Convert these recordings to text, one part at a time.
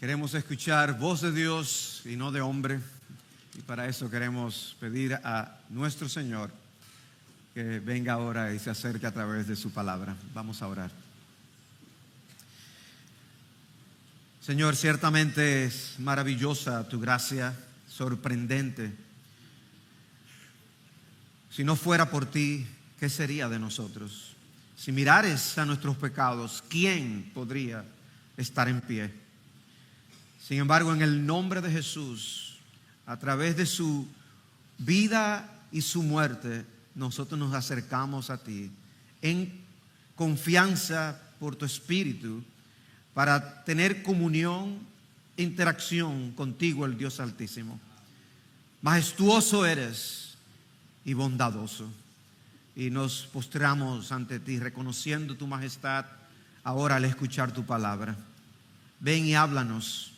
Queremos escuchar voz de Dios y no de hombre. Y para eso queremos pedir a nuestro Señor que venga ahora y se acerque a través de su palabra. Vamos a orar. Señor, ciertamente es maravillosa tu gracia, sorprendente. Si no fuera por ti, ¿qué sería de nosotros? Si mirares a nuestros pecados, ¿quién podría estar en pie? Sin embargo, en el nombre de Jesús, a través de su vida y su muerte, nosotros nos acercamos a ti en confianza por tu Espíritu para tener comunión, interacción contigo, el Dios Altísimo. Majestuoso eres y bondadoso. Y nos postramos ante ti reconociendo tu majestad ahora al escuchar tu palabra. Ven y háblanos.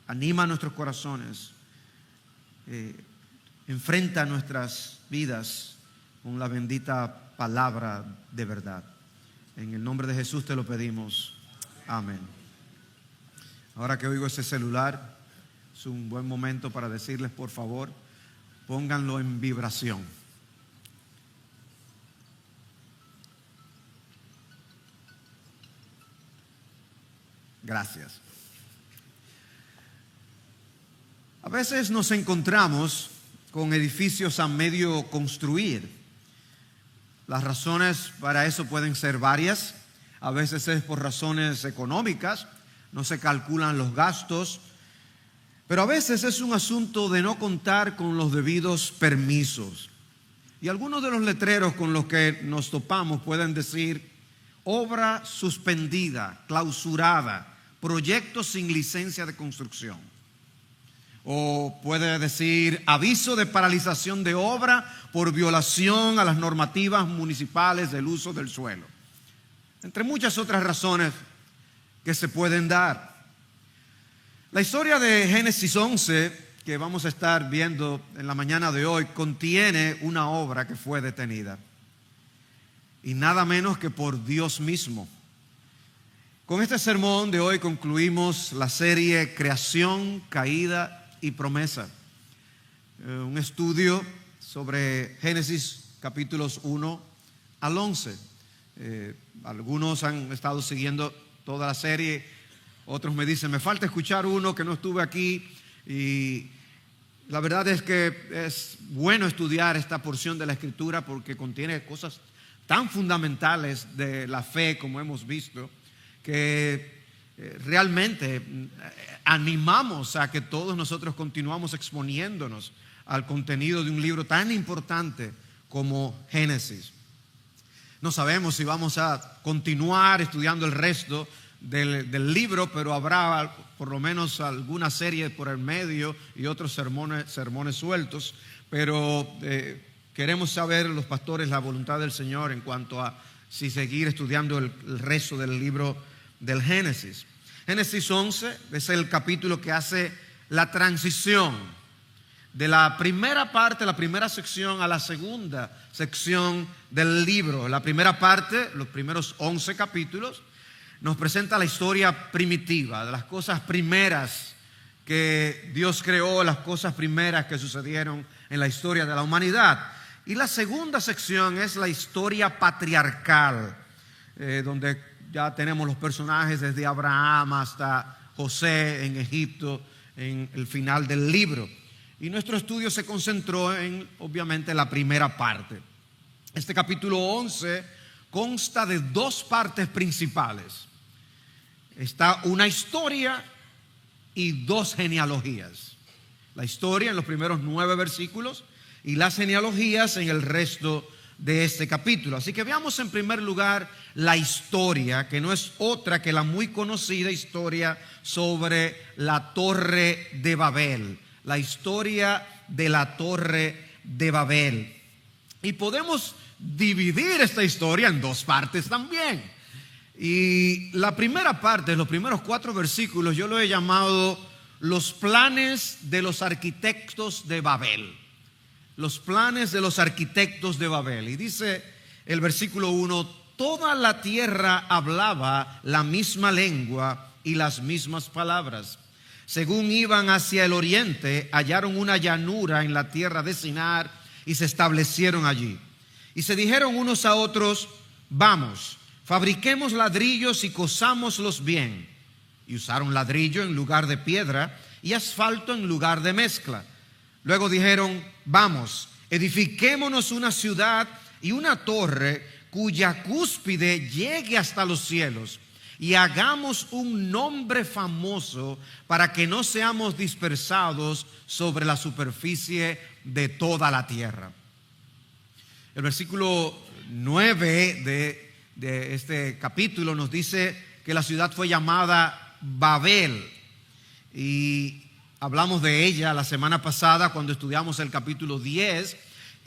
Anima nuestros corazones, enfrenta nuestras vidas con la bendita palabra de verdad. En el nombre de Jesús te lo pedimos. Amén. Ahora que oigo ese celular, es un buen momento para decirles, por favor, pónganlo en vibración. Gracias. A veces nos encontramos con edificios a medio construir. Las razones para eso pueden ser varias. A veces es por razones económicas, no se calculan los gastos, pero a veces es un asunto de no contar con los debidos permisos. Y algunos de los letreros con los que nos topamos pueden decir: obra suspendida, clausurada, proyecto sin licencia de construcción. O puede decir aviso de paralización de obra por violación a las normativas municipales del uso del suelo. Entre muchas otras razones que se pueden dar. La historia de Génesis 11, que vamos a estar viendo en la mañana de hoy, contiene una obra que fue detenida. Y nada menos que por Dios mismo. Con este sermón de hoy concluimos la serie Creación, Caída y Promesa. Un estudio sobre Génesis capítulos 1 al 11. Algunos han estado siguiendo toda la serie, otros me dicen, me falta escuchar uno que no estuve aquí. Y la verdad es que es bueno estudiar esta porción de la Escritura porque contiene cosas tan fundamentales de la fe, como hemos visto, que realmente animamos a que todos nosotros continuamos exponiéndonos al contenido de un libro tan importante como Génesis. No sabemos si vamos a continuar estudiando el resto del libro, pero habrá por lo menos alguna serie por el medio y otros sermones sueltos. Pero queremos saber los pastores la voluntad del Señor en cuanto a si seguir estudiando el resto del libro del Génesis. Génesis 11 es el capítulo que hace la transición de la primera parte, la primera sección, a la segunda sección del libro. La primera parte, los primeros 11 capítulos, nos presenta la historia primitiva, de las cosas primeras que Dios creó, las cosas primeras que sucedieron en la historia de la humanidad. Y la segunda sección es la historia patriarcal, donde ya tenemos los personajes desde Abraham hasta José en Egipto, en el final del libro. Y nuestro estudio se concentró en, obviamente, la primera parte. Este capítulo 11 consta de dos partes principales. Está una historia y dos genealogías. La historia en los primeros 9 versículos y las genealogías en el resto de este capítulo. Así que veamos en primer lugar la historia, que no es otra que la muy conocida historia sobre la Torre de Babel. La historia de la Torre de Babel. Y podemos dividir esta historia en dos partes también. Y la primera parte, los primeros 4 versículos, yo lo he llamado los planes de los arquitectos de Babel. Los planes de los arquitectos de Babel. Y dice el versículo 1: toda la tierra hablaba la misma lengua y las mismas palabras. Según iban hacia el oriente, hallaron una llanura en la tierra de Sinar y se establecieron allí. Y se dijeron unos a otros: vamos, fabriquemos ladrillos y cosámoslos bien. Y usaron ladrillo en lugar de piedra y asfalto en lugar de mezcla. Luego dijeron: vamos, edifiquémonos una ciudad y una torre cuya cúspide llegue hasta los cielos, y hagamos un nombre famoso para que no seamos dispersados sobre la superficie de toda la tierra. El versículo 9 de este capítulo nos dice que la ciudad fue llamada Babel, y hablamos de ella la semana pasada cuando estudiamos el capítulo 10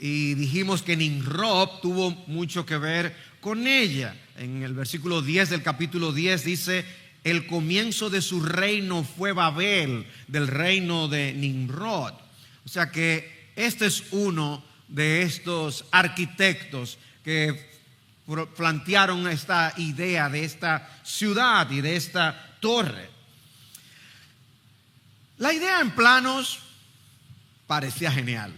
y dijimos que Nimrod tuvo mucho que ver con ella. En el versículo 10 del capítulo 10 dice: el comienzo de su reino fue Babel, del reino de Nimrod. O sea que este es uno de estos arquitectos que plantearon esta idea de esta ciudad y de esta torre. La idea en planos parecía genial.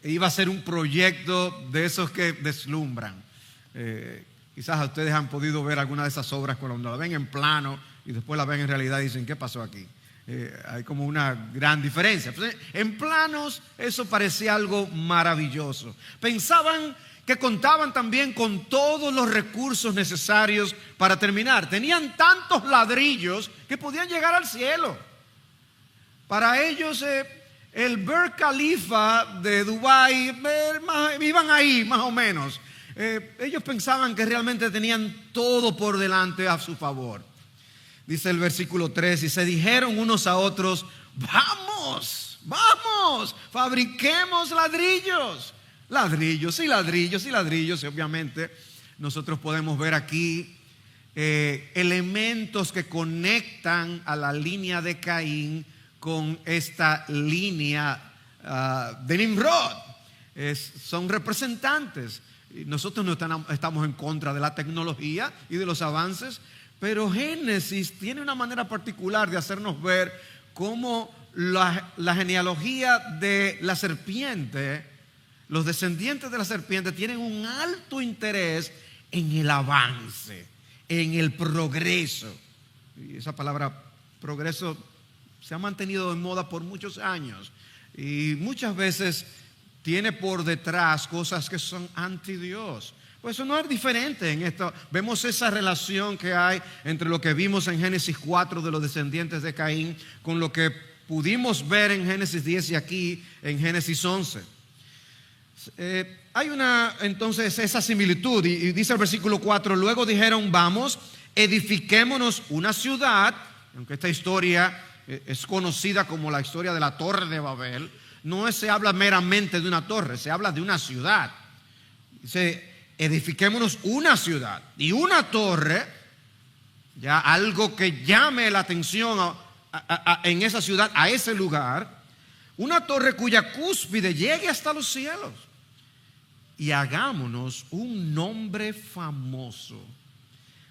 Iba a ser un proyecto de esos que deslumbran. Quizás ustedes han podido ver alguna de esas obras cuando la ven en plano y después la ven en realidad y dicen: ¿qué pasó aquí? Hay como una gran diferencia. Pues, en planos eso parecía algo maravilloso. Pensaban que contaban también con todos los recursos necesarios para terminar. Tenían tantos ladrillos que podían llegar al cielo. Para ellos el Burj Khalifa de Dubái, iban ahí más o menos. Ellos pensaban que realmente tenían todo por delante a su favor. Dice el versículo 3: y se dijeron unos a otros: vamos, fabriquemos ladrillos. Ladrillos y ladrillos y ladrillos. Y obviamente nosotros podemos ver aquí elementos que conectan a la línea de Caín con esta línea de Nimrod. Son representantes. Nosotros no estamos en contra de la tecnología y de los avances, pero Génesis tiene una manera particular de hacernos ver cómo la genealogía de la serpiente, los descendientes de la serpiente, tienen un alto interés en el avance, en el progreso. Y esa palabra progreso se ha mantenido de moda por muchos años y muchas veces tiene por detrás cosas que son anti Dios. Pues eso no es diferente en esto. Vemos esa relación que hay entre lo que vimos en Génesis 4 de los descendientes de Caín con lo que pudimos ver en Génesis 10 y aquí en Génesis 11. Hay entonces esa similitud y dice el versículo 4: luego dijeron: vamos, edifiquémonos una ciudad. Aunque esta historia es conocida como la historia de la Torre de Babel, no se habla meramente de una torre, se habla de una ciudad. Dice: edifiquémonos una ciudad y una torre, ya algo que llame la atención en esa ciudad, a ese lugar, una torre cuya cúspide llegue hasta los cielos, y hagámonos un nombre famoso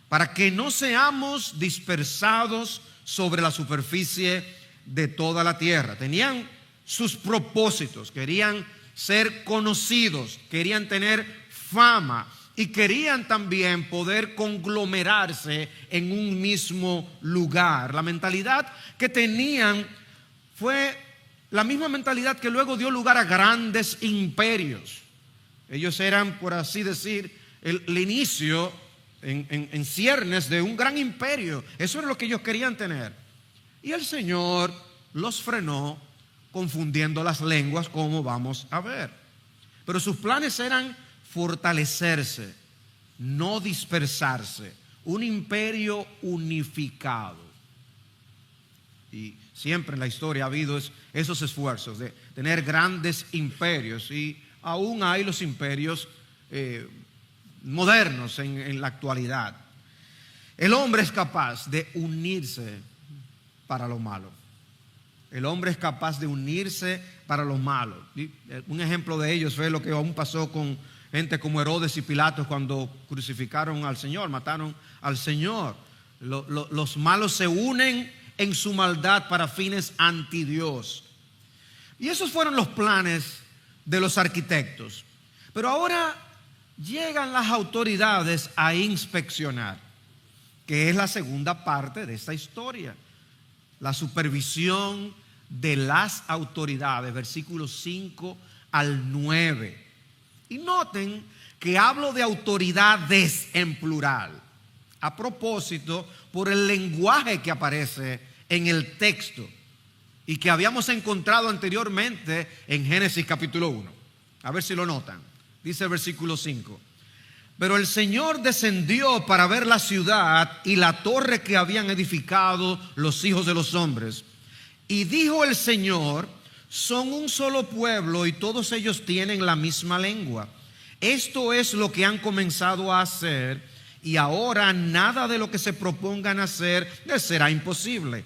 para que no seamos dispersados sobre la superficie de toda la tierra. Tenían sus propósitos, querían ser conocidos, querían tener fama y querían también poder conglomerarse en un mismo lugar. La mentalidad que tenían fue la misma mentalidad que luego dio lugar a grandes imperios. Ellos eran, por así decir, el inicio en ciernes de un gran imperio. Eso era lo que ellos querían tener. Y el Señor los frenó, confundiendo las lenguas, como vamos a ver. Pero sus planes eran fortalecerse, no dispersarse, un imperio unificado. Y siempre en la historia ha habido esos esfuerzos de tener grandes imperios, y aún hay los imperios modernos en la actualidad. El hombre es capaz de unirse para lo malo. El hombre es capaz de unirse para lo malo. Y un ejemplo de ello fue lo que aún pasó con gente como Herodes y Pilatos cuando crucificaron al Señor, mataron al Señor. Los malos se unen en su maldad para fines anti Dios. Y esos fueron los planes de los arquitectos. Pero ahora llegan las autoridades a inspeccionar, que es la segunda parte de esta historia. La supervisión de las autoridades, versículos 5 al 9. Y noten que hablo de autoridades en plural, a propósito por el lenguaje que aparece en el texto y que habíamos encontrado anteriormente en Génesis capítulo 1. A ver si lo notan. Dice el versículo 5. Pero el Señor descendió para ver la ciudad y la torre que habían edificado los hijos de los hombres. Y dijo el Señor: son un solo pueblo y todos ellos tienen la misma lengua. Esto es lo que han comenzado a hacer, y ahora nada de lo que se propongan hacer les será imposible.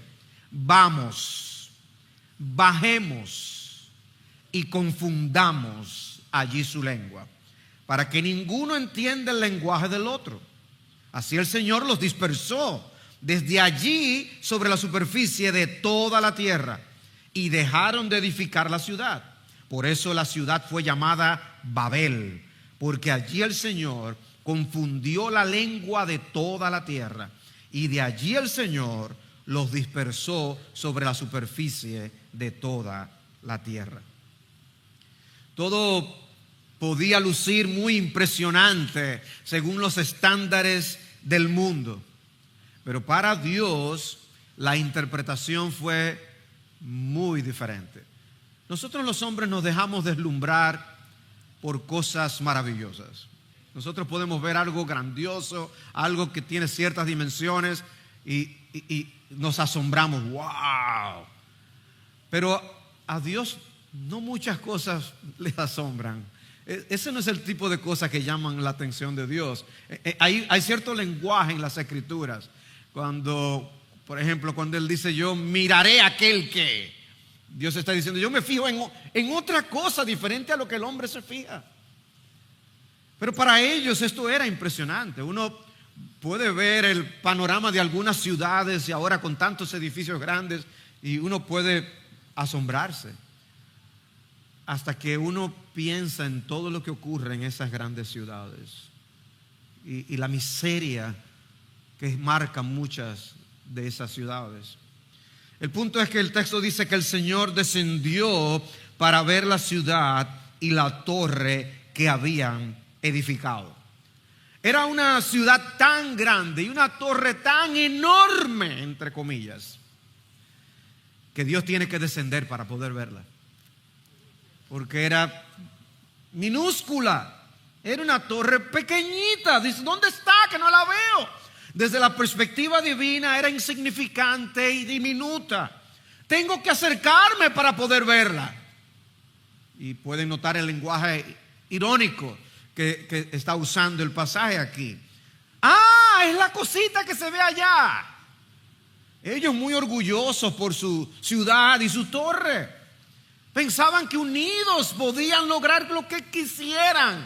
Vamos, bajemos y confundamos allí su lengua, para que ninguno entienda el lenguaje del otro. Así el Señor los dispersó desde allí sobre la superficie de toda la tierra, y dejaron de edificar la ciudad. Por eso la ciudad fue llamada Babel, porque allí el Señor confundió la lengua de toda la tierra, y de allí el Señor los dispersó sobre la superficie de toda la tierra. Todo podía lucir muy impresionante según los estándares del mundo, pero para Dios la interpretación fue muy diferente. Nosotros los hombres nos dejamos deslumbrar por cosas maravillosas. Nosotros podemos ver algo grandioso, algo que tiene ciertas dimensiones y nos asombramos. ¡Wow! Pero a Dios no muchas cosas le asombran. Ese no es el tipo de cosas que llaman la atención de Dios. Hay cierto lenguaje en las Escrituras. Cuando, por ejemplo, cuando Él dice: yo miraré a aquel que, Dios está diciendo: yo me fijo en otra cosa diferente a lo que el hombre se fija. Pero para ellos esto era impresionante. Uno puede ver el panorama de algunas ciudades y ahora con tantos edificios grandes, y uno puede asombrarse hasta que uno piensa en todo lo que ocurre en esas grandes ciudades y la miseria que marca muchas de esas ciudades. El punto es que el texto dice que el Señor descendió para ver la ciudad y la torre que habían edificado. Era una ciudad tan grande y una torre tan enorme, entre comillas, que Dios tiene que descender para poder verla, porque era minúscula. Era una torre pequeñita. Dice: ¿dónde está? Que no la veo. Desde la perspectiva divina era insignificante y diminuta. Tengo que acercarme para poder verla. Y pueden notar el lenguaje irónico que está usando el pasaje aquí. Ah, es la cosita que se ve allá. Ellos, muy orgullosos por su ciudad y su torre, pensaban que unidos podían lograr lo que quisieran.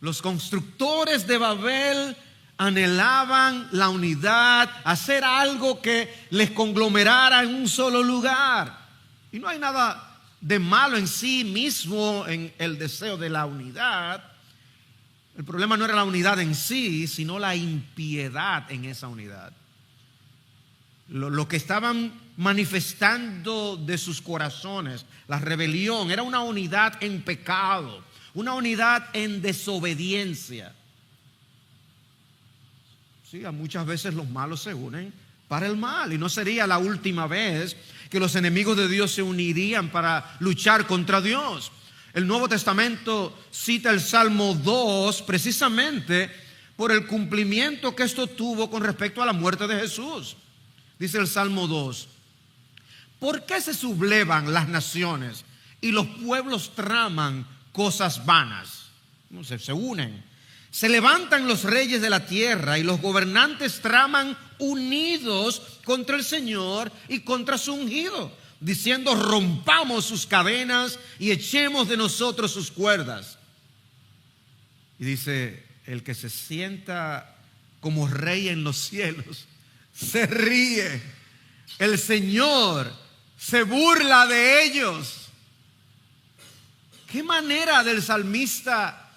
Los constructores de Babel anhelaban la unidad, hacer algo que les conglomerara en un solo lugar. Y no hay nada de malo en sí mismo en el deseo de la unidad. El problema no era la unidad en sí, sino la impiedad en esa unidad. Lo que estaban manifestando de sus corazones, la rebelión, era una unidad en pecado, una unidad en desobediencia. Sí, muchas veces los malos se unen para el mal, y no sería la última vez que los enemigos de Dios se unirían para luchar contra Dios. El Nuevo Testamento cita el Salmo 2 precisamente por el cumplimiento que esto tuvo con respecto a la muerte de Jesús. Dice el Salmo 2: ¿por qué se sublevan las naciones y los pueblos traman cosas vanas? No sé, se unen. Se levantan los reyes de la tierra y los gobernantes traman unidos contra el Señor y contra su ungido, diciendo: rompamos sus cadenas y echemos de nosotros sus cuerdas. Y dice: el que se sienta como rey en los cielos, se ríe. El Señor se burla de ellos. ¿Qué manera del salmista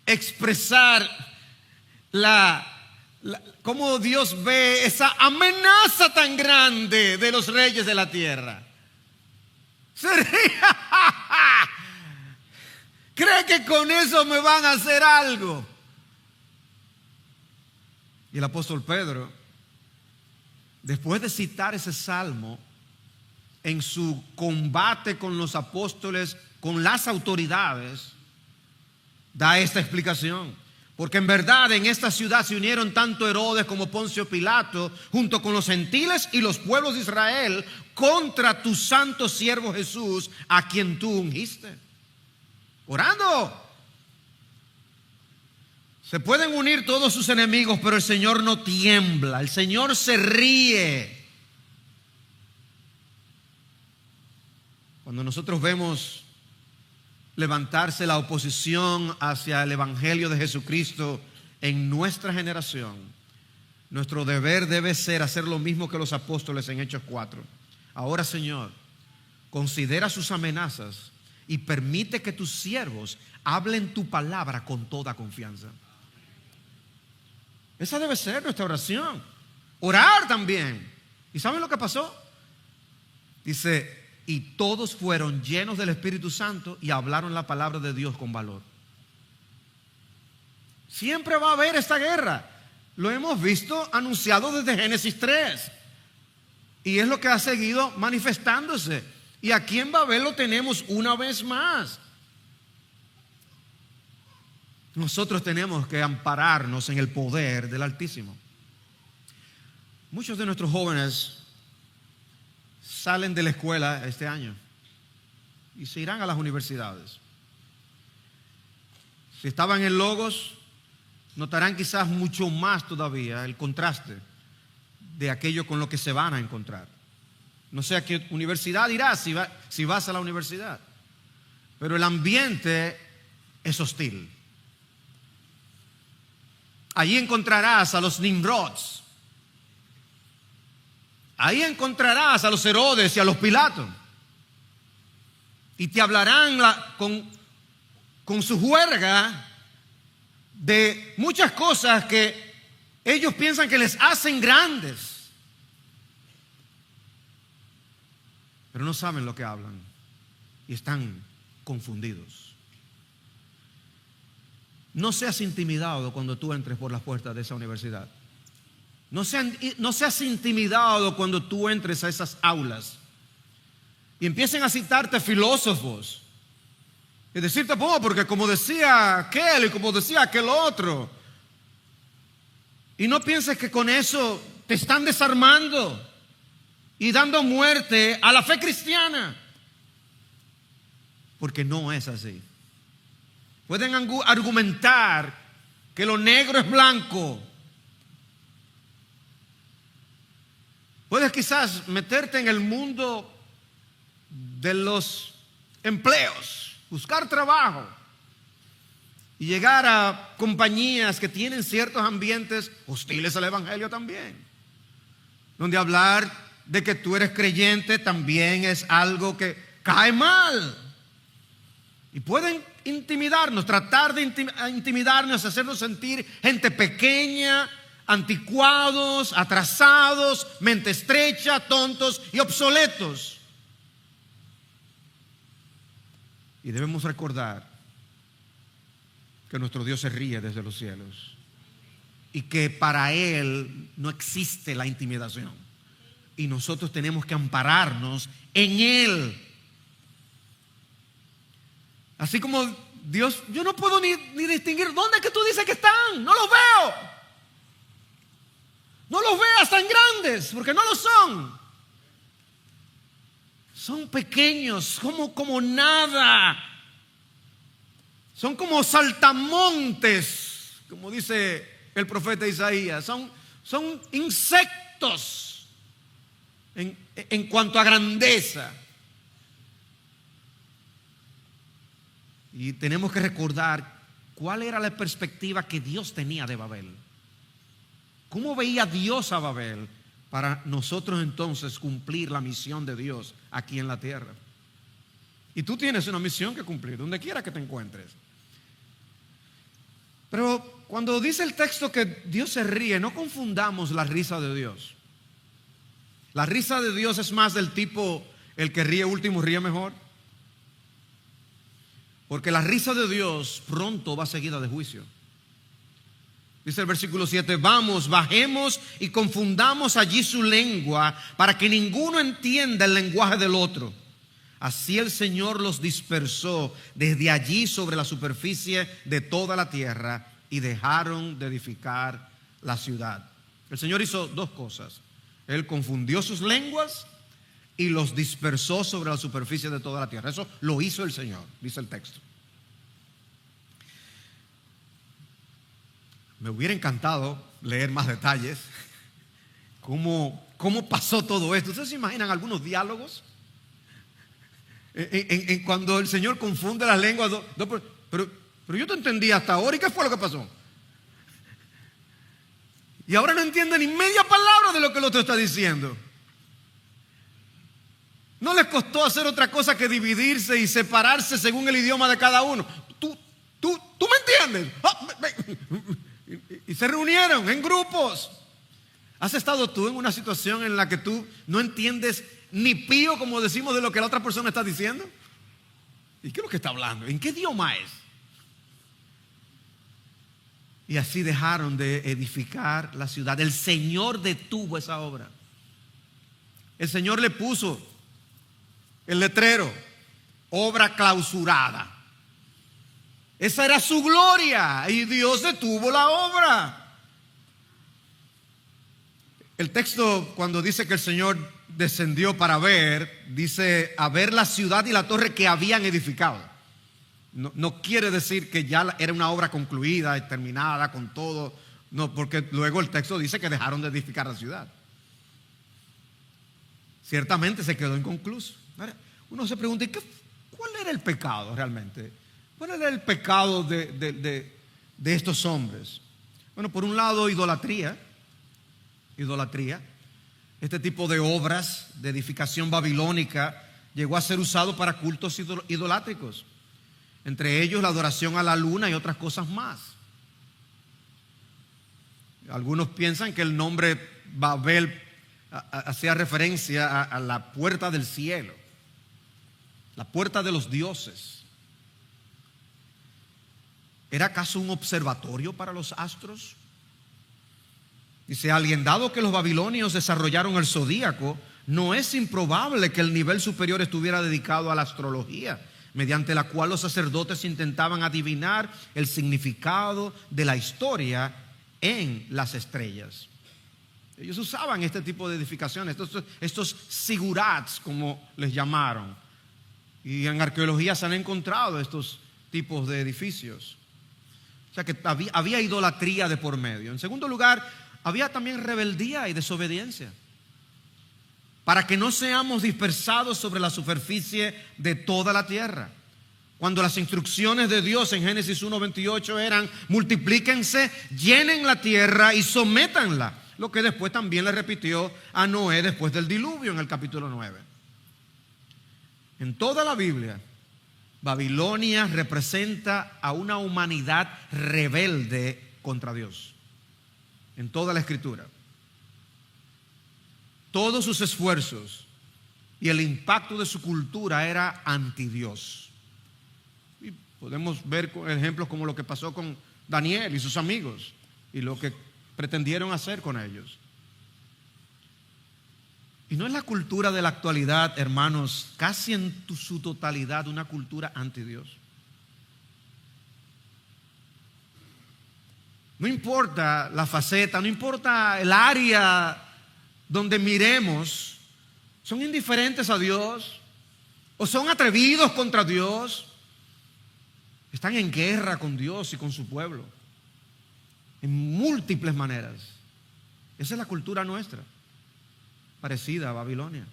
expresar cómo Dios ve esa amenaza tan grande de los reyes de la tierra? Se ríe. ¿Cree que con eso me van a hacer algo? Y el apóstol Pedro, después de citar ese salmo en su combate con los apóstoles, con las autoridades, da esta explicación. Porque en verdad en esta ciudad se unieron tanto Herodes como Poncio Pilato, junto con los gentiles y los pueblos de Israel, contra tu santo siervo Jesús, a quien tú ungiste. Orando. Se pueden unir todos sus enemigos, pero el Señor no tiembla, el Señor se ríe. Cuando nosotros vemos levantarse la oposición hacia el Evangelio de Jesucristo en nuestra generación, nuestro deber debe ser hacer lo mismo que los apóstoles en Hechos 4. Ahora, Señor, considera sus amenazas y permite que tus siervos hablen tu palabra con toda confianza. Esa debe ser nuestra oración. Orar también. ¿Y saben lo que pasó? Dice, y todos fueron llenos del Espíritu Santo y hablaron la palabra de Dios con valor. Siempre va a haber esta guerra. Lo hemos visto anunciado desde Génesis 3. Y es lo que ha seguido manifestándose. Y aquí en Babel lo tenemos una vez más. Nosotros tenemos que ampararnos en el poder del Altísimo. Muchos de nuestros jóvenes salen de la escuela este año y se irán a las universidades. Si estaban en Logos, notarán quizás mucho más todavía el contraste de aquello con lo que se van a encontrar. No sé a qué universidad irás si vas a la universidad, pero el ambiente es hostil. Allí encontrarás a los Nimrods. Ahí encontrarás a los Herodes y a los Pilatos. Y te hablarán con su juerga de muchas cosas que ellos piensan que les hacen grandes. Pero no saben lo que hablan y están confundidos. No seas intimidado cuando tú entres por las puertas de esa universidad. No seas intimidado cuando tú entres a esas aulas y empiecen a citarte filósofos y decirte, porque como decía aquel y como decía aquel otro. Y no pienses que con eso te están desarmando y dando muerte a la fe cristiana, porque no es así. Pueden argumentar que lo negro es blanco. Puedes quizás meterte en el mundo de los empleos, buscar trabajo y llegar a compañías que tienen ciertos ambientes hostiles al Evangelio también, donde hablar de que tú eres creyente también es algo que cae mal. Y pueden intimidarnos, tratar de intimidarnos, hacernos sentir gente pequeña, anticuados, atrasados, mente estrecha, tontos y obsoletos. Y debemos recordar que nuestro Dios se ríe desde los cielos y que para Él no existe la intimidación. Y nosotros tenemos que ampararnos en Él. Así como Dios, yo no puedo ni distinguir dónde es que tú dices que están. No los veo. No los veas tan grandes, porque no lo son. Son pequeños, como nada. Son como saltamontes, como dice el profeta Isaías. Son insectos en cuanto a grandeza. Y tenemos que recordar cuál era la perspectiva que Dios tenía de Babel. ¿Cómo veía Dios a Babel para nosotros entonces cumplir la misión de Dios aquí en la tierra? Y tú tienes una misión que cumplir, donde quiera que te encuentres. Pero cuando dice el texto que Dios se ríe, no confundamos la risa de Dios. La risa de Dios es más del tipo, el que ríe último ríe mejor. Porque la risa de Dios pronto va seguida de juicio. Dice el versículo 7, vamos, bajemos y confundamos allí su lengua para que ninguno entienda el lenguaje del otro. Así el Señor los dispersó desde allí sobre la superficie de toda la tierra y dejaron de edificar la ciudad. El Señor hizo dos cosas. Él confundió sus lenguas y los dispersó sobre la superficie de toda la tierra. Eso lo hizo el Señor, dice el texto. Me hubiera encantado leer más detalles. ¿Cómo pasó todo esto? ¿Ustedes se imaginan algunos diálogos? Cuando el Señor confunde las lenguas. Pero yo te entendí hasta ahora. ¿Y qué fue lo que pasó? Y ahora no entiende ni media palabra de lo que el otro está diciendo. No les costó hacer otra cosa que dividirse y separarse según el idioma de cada uno. ¿Tú me entiendes? Y se reunieron en grupos. ¿Has estado tú en una situación en la que tú no entiendes ni pío, como decimos, de lo que la otra persona está diciendo? ¿Y qué es lo que está hablando? ¿En qué idioma es? Y así dejaron de edificar la ciudad. El Señor detuvo esa obra. El Señor le puso el letrero, obra clausurada. Esa era su gloria y Dios detuvo la obra. El texto, cuando dice que el Señor descendió para ver, dice a ver la ciudad y la torre que habían edificado. No quiere decir que ya era una obra concluida y terminada con todo. No, porque luego el texto dice que dejaron de edificar la ciudad. Ciertamente se quedó inconcluso. Uno se pregunta, ¿cuál era el pecado realmente? ¿Cuál era el pecado de estos hombres? Bueno, por un lado, idolatría. Este tipo de obras de edificación babilónica llegó a ser usado para cultos idolátricos. Entre ellos la adoración a la luna y otras cosas más. Algunos piensan que el nombre Babel hacía referencia a la puerta del cielo, la puerta de los dioses. ¿Era acaso un observatorio para los astros? Dice alguien, dado que los babilonios desarrollaron el zodíaco, no es improbable que el nivel superior estuviera dedicado a la astrología, mediante la cual los sacerdotes intentaban adivinar el significado de la historia en las estrellas. Ellos usaban este tipo de edificaciones, estos sigurats, como les llamaron. Y en arqueología se han encontrado estos tipos de edificios. O sea que había idolatría de por medio. En segundo lugar, había también rebeldía y desobediencia. Para que no seamos dispersados sobre la superficie de toda la tierra. Cuando las instrucciones de Dios en Génesis 1:28 eran: multiplíquense, llenen la tierra y sométanla. Lo que después también le repitió a Noé después del diluvio en el capítulo 9. En toda la Biblia, Babilonia representa a una humanidad rebelde contra Dios. En toda la Escritura. Todos sus esfuerzos y el impacto de su cultura era anti Dios. Y podemos ver ejemplos como lo que pasó con Daniel y sus amigos y lo que pretendieron hacer con ellos. Y no es la cultura de la actualidad, hermanos, casi en su totalidad una cultura anti Dios. No importa la faceta, no importa el área donde miremos, son indiferentes a Dios o son atrevidos contra Dios, están en guerra con Dios y con su pueblo en múltiples maneras. Esa es la cultura nuestra, parecida a Babilonia.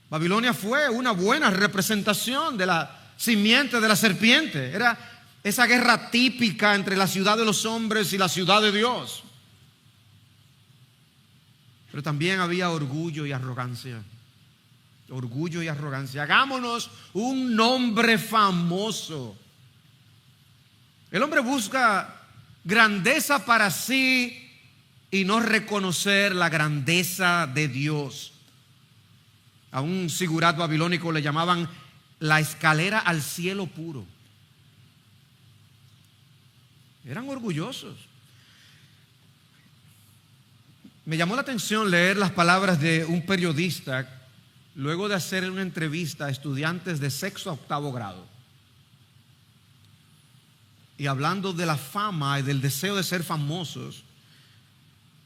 Babilonia fue una buena representación de la simiente de la serpiente. Era esa guerra típica entre la ciudad de los hombres y la ciudad de Dios. Pero también había orgullo y arrogancia. Orgullo y arrogancia. Hagámonos un nombre famoso. El hombre busca grandeza para sí y no reconocer la grandeza de Dios. A un sigurat babilónico le llamaban la escalera al cielo puro. Eran orgullosos. Me llamó la atención leer las palabras de un periodista luego de hacer una entrevista a estudiantes de sexto a octavo grado. Y hablando de la fama y del deseo de ser famosos,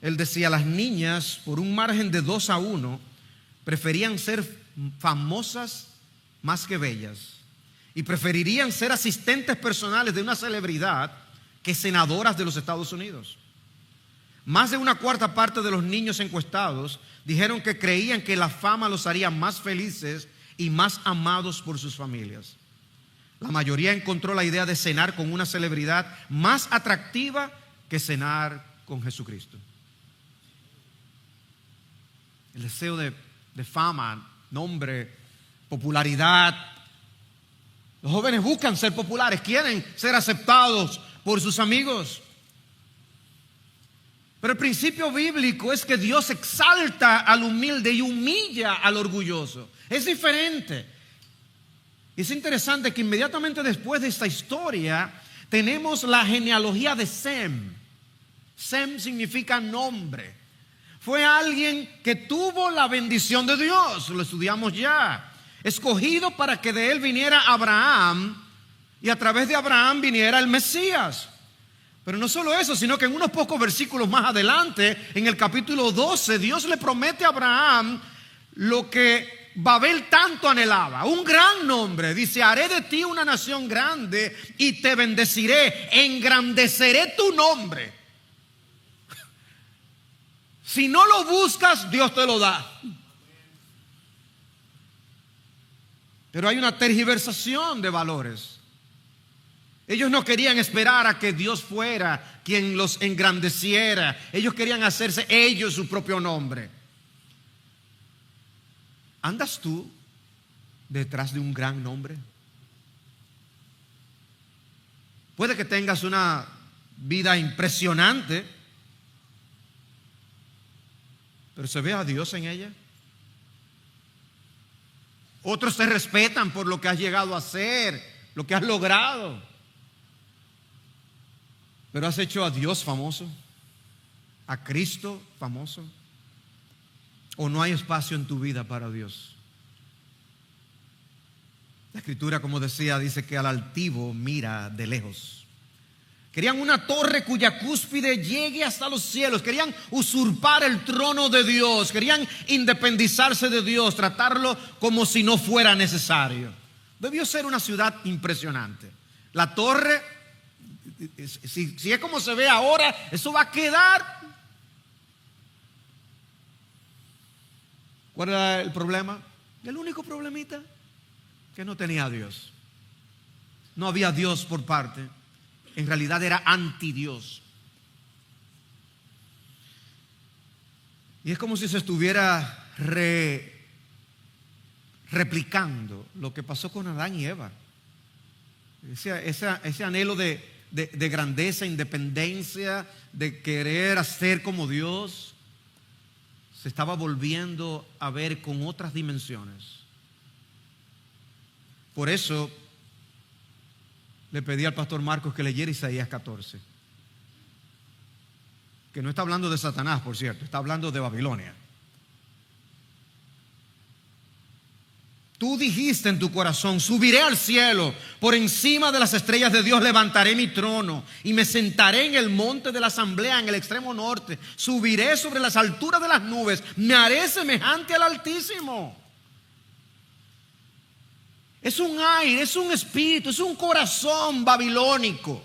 él decía: las niñas, por un margen de 2-1, preferían ser famosas más que bellas, y preferirían ser asistentes personales de una celebridad que senadoras de los Estados Unidos. Más de una cuarta parte de los niños encuestados dijeron que creían que la fama los haría más felices y más amados por sus familias. La mayoría encontró la idea de cenar con una celebridad más atractiva que cenar con Jesucristo. El deseo de fama, nombre, popularidad. Los jóvenes buscan ser populares, quieren ser aceptados por sus amigos. Pero el principio bíblico es que Dios exalta al humilde y humilla al orgulloso. Es diferente. Es interesante que inmediatamente después de esta historia tenemos la genealogía de Sem. Sem significa nombre. Fue alguien que tuvo la bendición de Dios, lo estudiamos ya. Escogido para que de él viniera Abraham y a través de Abraham viniera el Mesías. Pero no solo eso, sino que en unos pocos versículos más adelante, en el capítulo 12, Dios le promete a Abraham lo que Babel tanto anhelaba, un gran nombre. Dice: haré de ti una nación grande y te bendeciré, engrandeceré tu nombre. Si no lo buscas, Dios te lo da. Pero hay una tergiversación de valores. Ellos no querían esperar a que Dios fuera quien los engrandeciera. Ellos querían hacerse ellos su propio nombre. ¿Andas tú detrás de un gran nombre? Puede que tengas una vida impresionante, pero ¿se ve a Dios en ella? Otros te respetan por lo que has llegado a hacer, lo que has logrado. Pero ¿has hecho a Dios famoso? ¿A Cristo famoso? ¿O no hay espacio en tu vida para Dios? La Escritura, como decía, dice que al altivo mira de lejos. Querían una torre cuya cúspide llegue hasta los cielos. Querían usurpar el trono de Dios. Querían independizarse de Dios, tratarlo como si no fuera necesario. Debió ser una ciudad impresionante. La torre, si es como se ve ahora, eso va a quedar. ¿Cuál era el problema? El único problemita, que no tenía a Dios. No había Dios por parte. En realidad era anti Dios. Y es como si se estuviera replicando lo que pasó con Adán y Eva. Ese anhelo de grandeza, independencia, de querer ser como Dios, se estaba volviendo a ver con otras dimensiones. Por eso le pedí al pastor Marcos que leyera Isaías 14, que no está hablando de Satanás, por cierto, está hablando de Babilonia. Tú dijiste en tu corazón: subiré al cielo, por encima de las estrellas de Dios levantaré mi trono y me sentaré en el monte de la asamblea en el extremo norte. Subiré sobre las alturas de las nubes, me haré semejante al Altísimo. Es un aire, es un espíritu, es un corazón babilónico.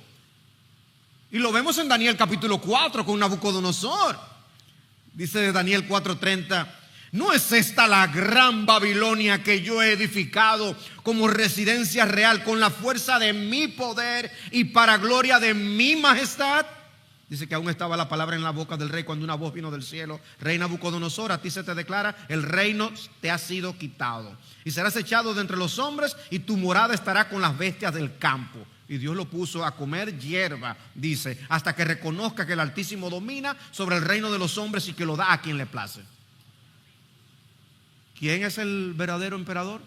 Y lo vemos en Daniel capítulo 4 con Nabucodonosor. Dice Daniel 4:30: ¿no es esta la gran Babilonia que yo he edificado como residencia real con la fuerza de mi poder y para gloria de mi majestad? Dice que aún estaba la palabra en la boca del rey cuando una voz vino del cielo: Rey Nabucodonosor, a ti se te declara, el reino te ha sido quitado y serás echado de entre los hombres, y tu morada estará con las bestias del campo. Y Dios lo puso a comer hierba, dice, hasta que reconozca que el Altísimo domina sobre el reino de los hombres y que lo da a quien le place. ¿Quién es el verdadero emperador?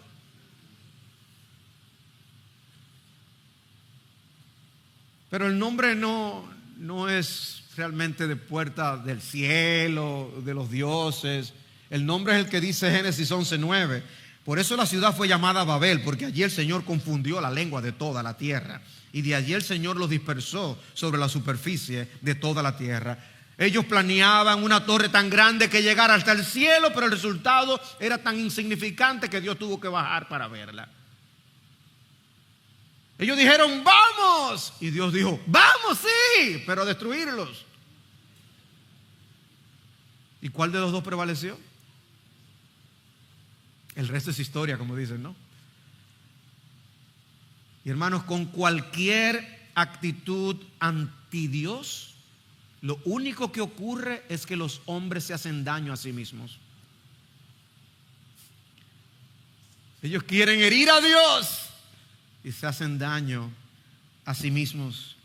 Pero el nombre no es realmente de puerta del cielo, de los dioses. El nombre es el que dice Génesis 11:9. Por eso la ciudad fue llamada Babel, porque allí el Señor confundió la lengua de toda la tierra. Y de allí el Señor los dispersó sobre la superficie de toda la tierra. Ellos planeaban una torre tan grande que llegara hasta el cielo, pero el resultado era tan insignificante que Dios tuvo que bajar para verla. Ellos dijeron: ¡vamos! Y Dios dijo: ¡vamos, sí! Pero a destruirlos. ¿Y cuál de los dos prevaleció? El resto es historia, como dicen, ¿no? Y hermanos, con cualquier actitud anti Dios, lo único que ocurre es que los hombres se hacen daño a sí mismos. Ellos quieren herir a Dios y se hacen daño a sí mismos.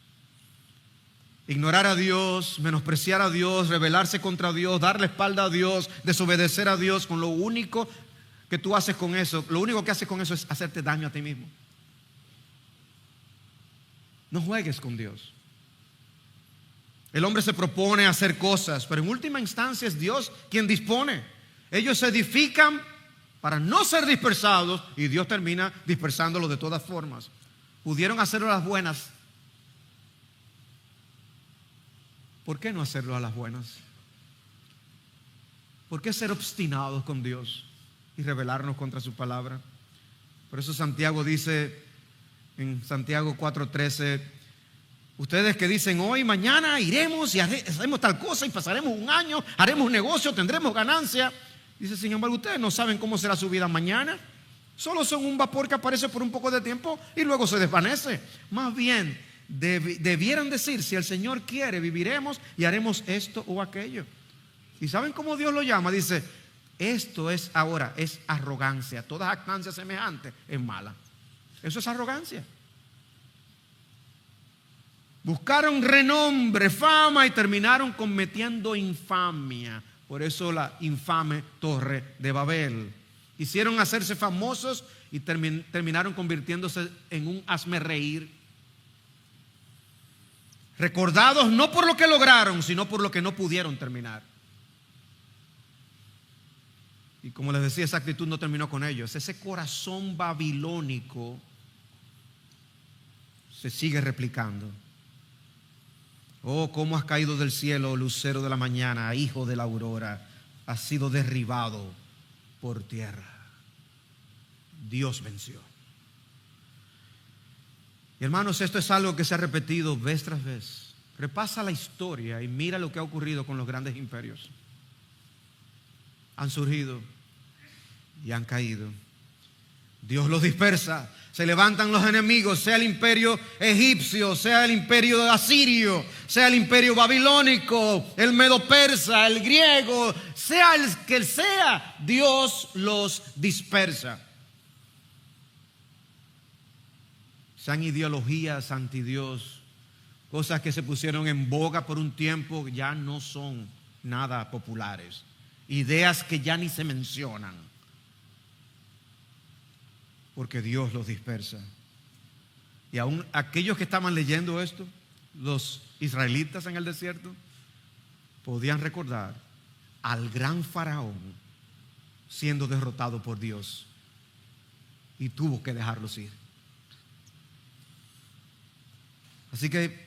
Ignorar a Dios, menospreciar a Dios, rebelarse contra Dios, darle espalda a Dios, desobedecer a Dios, con lo único que tú haces con eso, lo único que haces con eso es hacerte daño a ti mismo. No juegues con Dios. El hombre se propone hacer cosas, pero en última instancia es Dios quien dispone. Ellos se edifican para no ser dispersados y Dios termina dispersándolos de todas formas. Pudieron hacerlo a las buenas. ¿Por qué no hacerlo a las buenas? ¿Por qué ser obstinados con Dios y rebelarnos contra su palabra? Por eso Santiago dice en Santiago 4:13: ustedes que dicen hoy, mañana iremos y haremos tal cosa y pasaremos un año, haremos un negocio, tendremos ganancia. Dice: sin embargo, ustedes no saben cómo será su vida mañana. Solo son un vapor que aparece por un poco de tiempo y luego se desvanece. Más bien, debieran decir: si el Señor quiere, viviremos y haremos esto o aquello. ¿Y saben cómo Dios lo llama? Dice: esto es ahora, es arrogancia. Toda jactancia semejante es mala. Eso es arrogancia. Buscaron renombre, fama y terminaron cometiendo infamia. Por eso la infame torre de Babel. Quisieron hacerse famosos y terminaron convirtiéndose en un hazmerreír. Recordados no por lo que lograron, sino por lo que no pudieron terminar. Y como les decía, esa actitud no terminó con ellos. Ese corazón babilónico se sigue replicando. Oh, cómo has caído del cielo, lucero de la mañana, hijo de la aurora. Has sido derribado por tierra. Dios venció. Y hermanos, esto es algo que se ha repetido vez tras vez. Repasa la historia y mira lo que ha ocurrido con los grandes imperios. Han surgido y han caído. Dios los dispersa. Se levantan los enemigos, sea el imperio egipcio, sea el imperio asirio, sea el imperio babilónico, el medo-persa, el griego, sea el que sea, Dios los dispersa. Sean ideologías anti Dios, cosas que se pusieron en boga por un tiempo, ya no son nada populares. Ideas que ya ni se mencionan, porque Dios los dispersa. Y aún aquellos que estaban leyendo esto, los israelitas en el desierto, podían recordar al gran faraón siendo derrotado por Dios y tuvo que dejarlos ir. Así que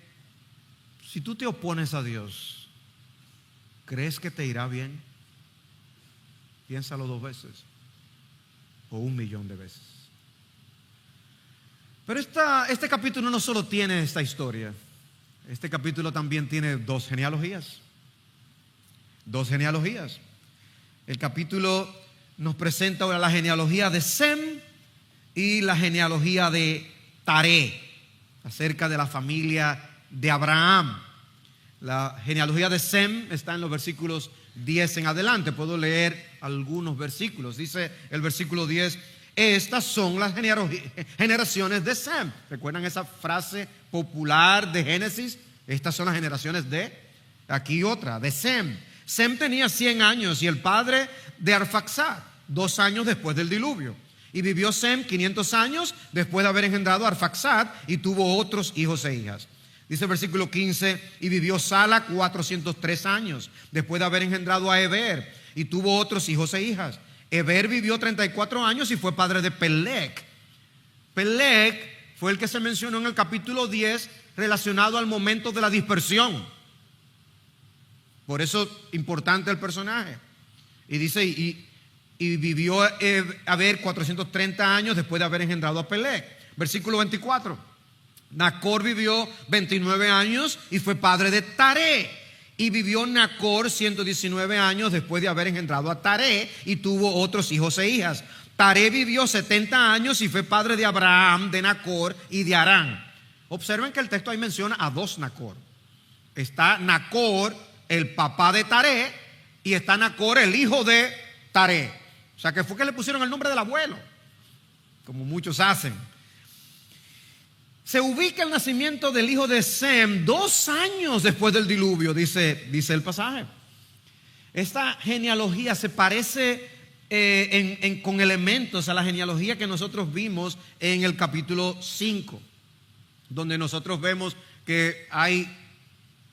si tú te opones a Dios, ¿crees que te irá bien? Piénsalo 2 veces o 1,000,000 de veces. Pero este capítulo no solo tiene esta historia. Este capítulo también tiene 2 genealogías. 2 genealogías. El capítulo nos presenta ahora la genealogía de Sem y la genealogía de Taré, acerca de la familia de Abraham. La genealogía de Sem está en los versículos 10 en adelante. Puedo leer algunos versículos. Dice el versículo 10: estas son las generaciones de Sem. ¿Recuerdan esa frase popular de Génesis? Estas son las generaciones de, aquí otra, de Sem. Sem tenía 100 años y el padre de Arfaxad, 2 años después del diluvio. Y vivió Sem 500 años después de haber engendrado a Arfaxad y tuvo otros hijos e hijas. Dice el versículo 15: y vivió Sala 403 años después de haber engendrado a Eber y tuvo otros hijos e hijas. Eber vivió 34 años y fue padre de Peleg. Peleg fue el que se mencionó en el capítulo 10 relacionado al momento de la dispersión. Por eso importante el personaje. Y dice, y vivió Eber 430 años después de haber engendrado a Peleg. Versículo 24: Nacor vivió 29 años y fue padre de Taré. Y vivió Nacor 119 años después de haber engendrado a Taré y tuvo otros hijos e hijas. Taré vivió 70 años y fue padre de Abraham, de Nacor y de Harán. Observen que el texto ahí menciona a 2 Nacor. Está Nacor, el papá de Taré, y está Nacor, el hijo de Taré. O sea que fue que le pusieron el nombre del abuelo, como muchos hacen. Se ubica el nacimiento del hijo de Sem 2 años después del diluvio, dice el pasaje. Esta genealogía se parece con elementos a la genealogía que nosotros vimos en el capítulo 5, donde nosotros vemos que hay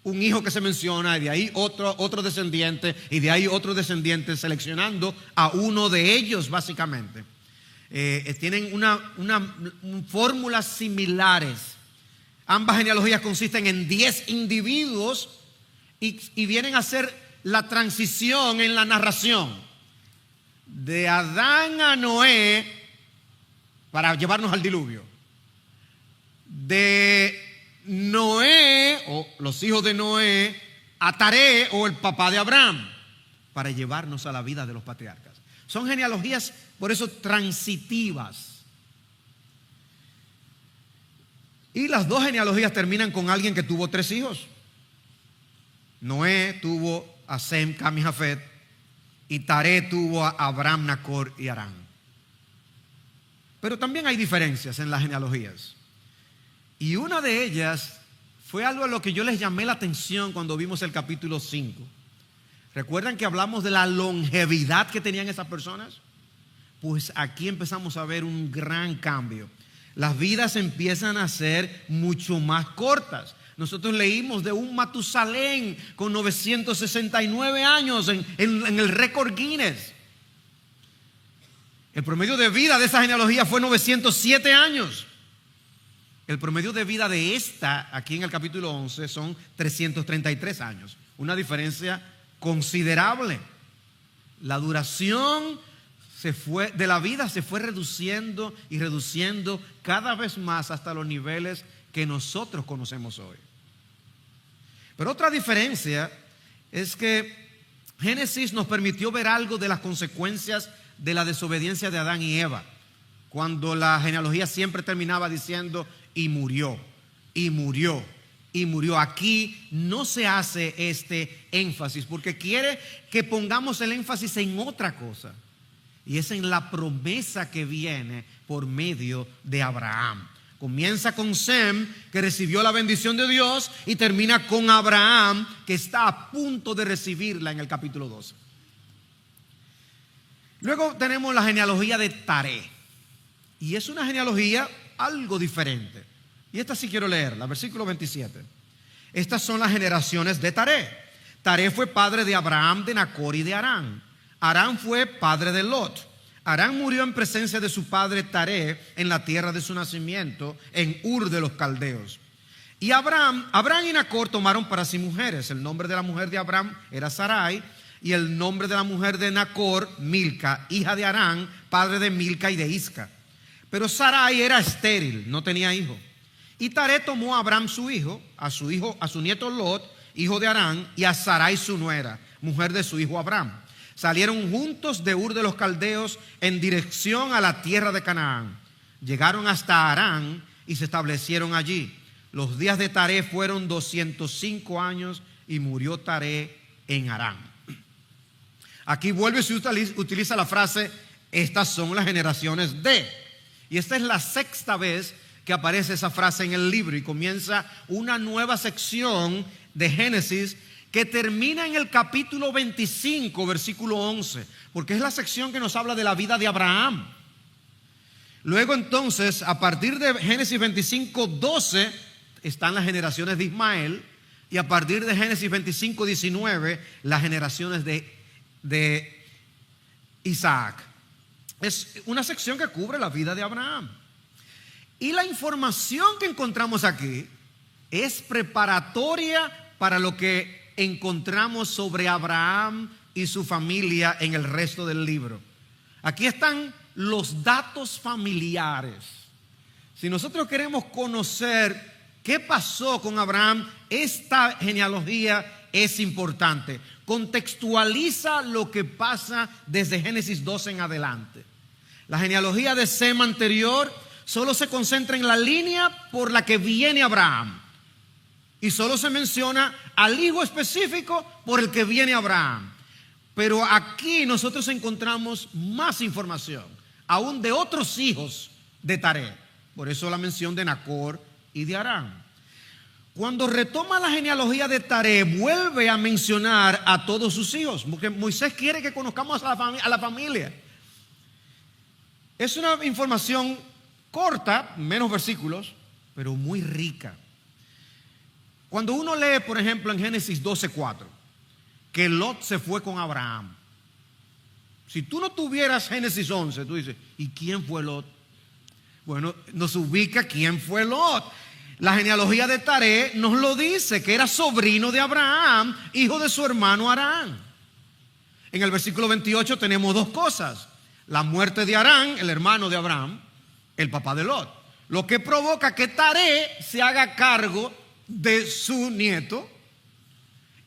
un hijo que se menciona, y de ahí otro descendiente, y de ahí otro descendiente, seleccionando a uno de ellos básicamente. Tienen fórmulas similares. Ambas genealogías consisten en 10 individuos y vienen a ser la transición en la narración de Adán a Noé para llevarnos al diluvio, de Noé o los hijos de Noé a Taré o el papá de Abraham para llevarnos a la vida de los patriarcas. Son genealogías, por eso, transitivas. Y las 2 genealogías terminan con alguien que tuvo 3 hijos. Noé tuvo a Sem, Cam y Jafet, y Taré tuvo a Abraham, Nacor y Harán. Pero también hay diferencias en las genealogías. Y una de ellas fue algo a lo que yo les llamé la atención cuando vimos el capítulo 5. ¿Recuerdan que hablamos de la longevidad que tenían esas personas? Pues aquí empezamos a ver un gran cambio. Las vidas empiezan a ser mucho más cortas. Nosotros leímos de un Matusalén con 969 años en el récord Guinness. El promedio de vida de esa genealogía fue 907 años. El promedio de vida de esta, aquí en el capítulo 11, son 333 años. Una diferencia considerable. La duración de la vida se fue reduciendo y reduciendo cada vez más hasta los niveles que nosotros conocemos hoy. Pero otra diferencia es que Génesis nos permitió ver algo de las consecuencias de la desobediencia de Adán y Eva, cuando la genealogía siempre terminaba diciendo y murió, y murió, y murió. Aquí no se hace este énfasis porque quiere que pongamos el énfasis en otra cosa, y es en la promesa que viene por medio de Abraham. Comienza con Sem, que recibió la bendición de Dios, y termina con Abraham, que está a punto de recibirla en el capítulo 12. Luego tenemos la genealogía de Taré, y es una genealogía algo diferente. Y esta sí quiero leerla, versículo 27. Estas son las generaciones de Taré. Taré fue padre de Abraham, de Nacor y de Harán. Harán fue padre de Lot. Harán murió en presencia de su padre Taré en la tierra de su nacimiento, en Ur de los Caldeos. Y Abraham y Nacor tomaron para sí mujeres. El nombre de la mujer de Abraham era Sarai, y el nombre de la mujer de Nacor, Milca, hija de Harán, padre de Milca y de Isca. Pero Sarai era estéril, no tenía hijo. Y Taré tomó a Abraham su hijo, a su nieto Lot, hijo de Harán, y a Sarai su nuera, mujer de su hijo Abraham. Salieron juntos de Ur de los Caldeos en dirección a la tierra de Canaán. Llegaron hasta Harán y se establecieron allí. Los días de Taré fueron 205 años y murió Taré en Harán. Aquí vuelve y se utiliza la frase, estas son las generaciones de. Y esta es la sexta vez que aparece esa frase en el libro y comienza una nueva sección de Génesis que termina en el capítulo 25, versículo 11, porque es la sección que nos habla de la vida de Abraham. Luego entonces, a partir de Génesis 25, 12, están las generaciones de Ismael, y a partir de Génesis 25, 19, las generaciones de Isaac. Es una sección que cubre la vida de Abraham. Y la información que encontramos aquí es preparatoria para lo que encontramos sobre Abraham y su familia en el resto del libro. Aquí están los datos familiares. Si nosotros queremos conocer qué pasó con Abraham, esta genealogía es importante. Contextualiza lo que pasa desde Génesis 12 en adelante. La genealogía de Sem anterior solo se concentra en la línea por la que viene Abraham. Y solo se menciona al hijo específico por el que viene Abraham. Pero aquí nosotros encontramos más información, aún de otros hijos de Taré. Por eso la mención de Nacor y de Harán. Cuando retoma la genealogía de Taré, vuelve a mencionar a todos sus hijos, porque Moisés quiere que conozcamos a la familia. Es una información corta, menos versículos, pero muy rica. Cuando uno lee, por ejemplo, en Génesis 12:4, que Lot se fue con Abraham. Si tú no tuvieras Génesis 11, tú dices, ¿y quién fue Lot? Bueno, nos ubica quién fue Lot. La genealogía de Taré nos lo dice, que era sobrino de Abraham, hijo de su hermano Harán. En el versículo 28 tenemos dos cosas: la muerte de Harán, el hermano de Abraham, el papá de Lot, lo que provoca que Taré se haga cargo de su nieto.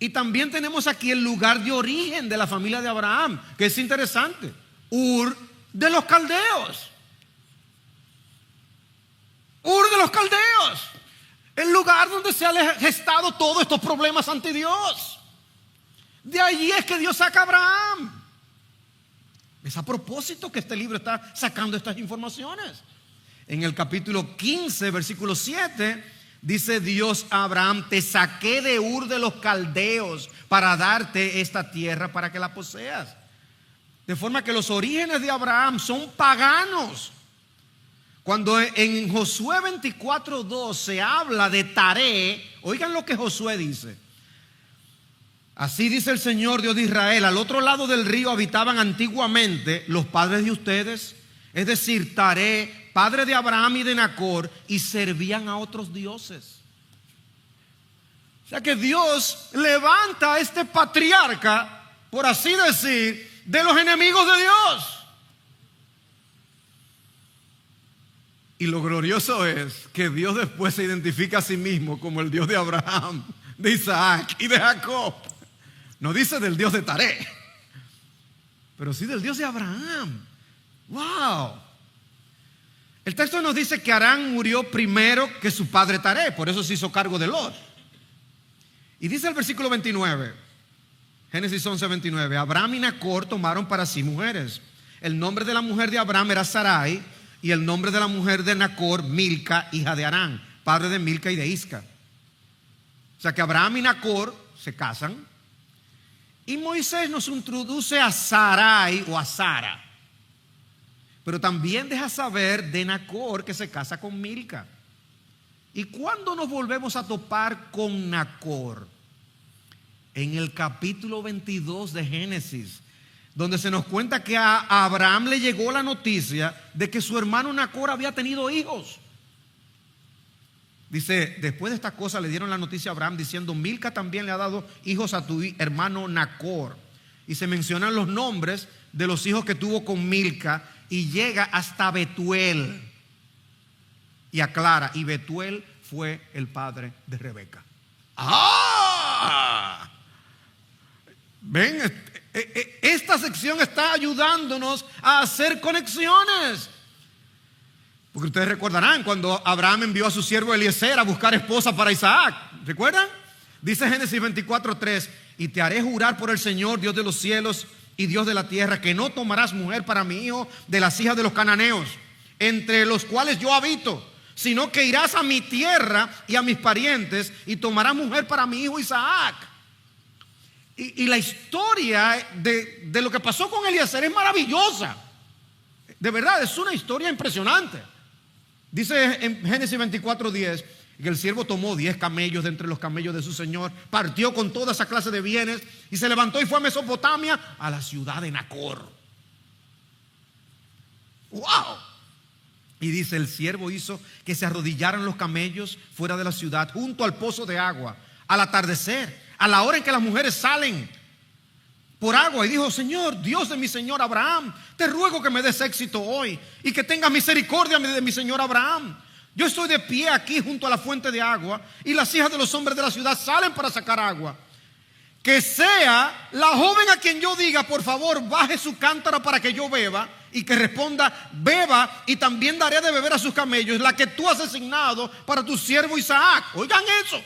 Y también tenemos aquí el lugar de origen de la familia de Abraham, que es interesante: Ur de los Caldeos. Ur de los Caldeos, el lugar donde se han gestado todos estos problemas ante Dios. De allí es que Dios saca a Abraham. Es a propósito que este libro está sacando estas informaciones. En el capítulo 15, versículo 7, dice Dios a Abraham: te saqué de Ur de los Caldeos para darte esta tierra para que la poseas. De forma que los orígenes de Abraham son paganos. Cuando en Josué 24:2 se habla de Taré, oigan lo que Josué dice: así dice el Señor Dios de Israel, al otro lado del río habitaban antiguamente los padres de ustedes, es decir, Taré, padre de Abraham y de Nacor, y servían a otros dioses. O sea que Dios levanta a este patriarca, por así decir, de los enemigos de Dios. Y lo glorioso es que Dios después se identifica a sí mismo como el Dios de Abraham, de Isaac y de Jacob. No dice del Dios de Taré, pero sí del Dios de Abraham. ¡Wow! El texto nos dice que Harán murió primero que su padre Taré, por eso se hizo cargo de Lot. Y dice el versículo 29, Génesis 11:29, Abraham y Nacor tomaron para sí mujeres. El nombre de la mujer de Abraham era Sarai, y el nombre de la mujer de Nacor, Milca, hija de Harán, padre de Milca y de Isca. O sea que Abraham y Nacor se casan. Y Moisés nos introduce a Sarai o a Sara. Pero también deja saber de Nacor, que se casa con Milca. ¿Y cuándo nos volvemos a topar con Nacor? En el capítulo 22 de Génesis, donde se nos cuenta que a Abraham le llegó la noticia de que su hermano Nacor había tenido hijos. Dice, después de esta cosa le dieron la noticia a Abraham diciendo: Milca también le ha dado hijos a tu hermano Nacor. Y se mencionan los nombres de los hijos que tuvo con Milca, y llega hasta Betuel. Y aclara, y Betuel fue el padre de Rebeca. ¡Ah! Ven, esta sección está ayudándonos a hacer conexiones. Porque ustedes recordarán cuando Abraham envió a su siervo Eliezer a buscar esposa para Isaac. ¿Recuerdan? Dice Génesis 24:3: y te haré jurar por el Señor, Dios de los cielos y Dios de la tierra, que no tomarás mujer para mi hijo de las hijas de los cananeos, entre los cuales yo habito, sino que irás a mi tierra y a mis parientes y tomarás mujer para mi hijo Isaac. Y la historia de lo que pasó con Eliezer es maravillosa. De verdad, es una historia impresionante. Dice en Génesis 24:10 que el siervo tomó 10 camellos de entre los camellos de su señor, partió con toda esa clase de bienes y se levantó y fue a Mesopotamia, a la ciudad de Nacor. ¡Wow! Y dice: el siervo hizo que se arrodillaran los camellos fuera de la ciudad, junto al pozo de agua, al atardecer, a la hora en que las mujeres salen por agua, y dijo: Señor, Dios de mi señor Abraham, te ruego que me des éxito hoy y que tengas misericordia de mi señor Abraham. Yo estoy de pie aquí junto a la fuente de agua y las hijas de los hombres de la ciudad salen para sacar agua. Que sea la joven a quien yo diga: por favor, baje su cántaro para que yo beba, y que responda: beba, y también daré de beber a sus camellos, la que tú has designado para tu siervo Isaac. Oigan eso.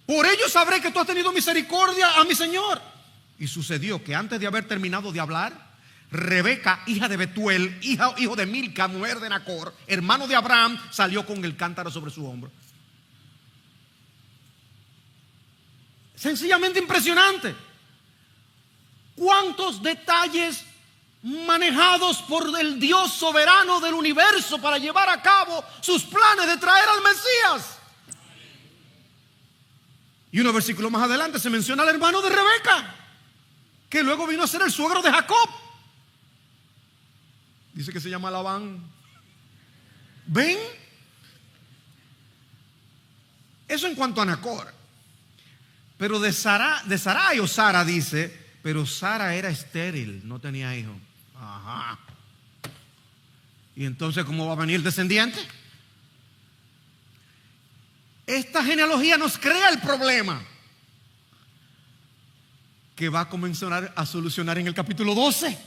Por ello sabré que tú has tenido misericordia a mi señor. Y sucedió que antes de haber terminado de hablar, Rebeca, hija de Betuel, hijo de Milca, mujer de Nacor, hermano de Abraham, salió con el cántaro sobre su hombro. Sencillamente impresionante. ¿Cuántos detalles manejados por el Dios soberano del universo para llevar a cabo sus planes de traer al Mesías? Y unos versículos más adelante se menciona al hermano de Rebeca, que luego vino a ser el suegro de Jacob. Dice que se llama Labán. ¿Ven? Eso en cuanto a Nacor. Pero de Sarai o Sara dice: pero Sara era estéril, no tenía hijo. Ajá. ¿Y entonces cómo va a venir el descendiente? Esta genealogía nos crea el problema que va a comenzar a solucionar en el capítulo 12.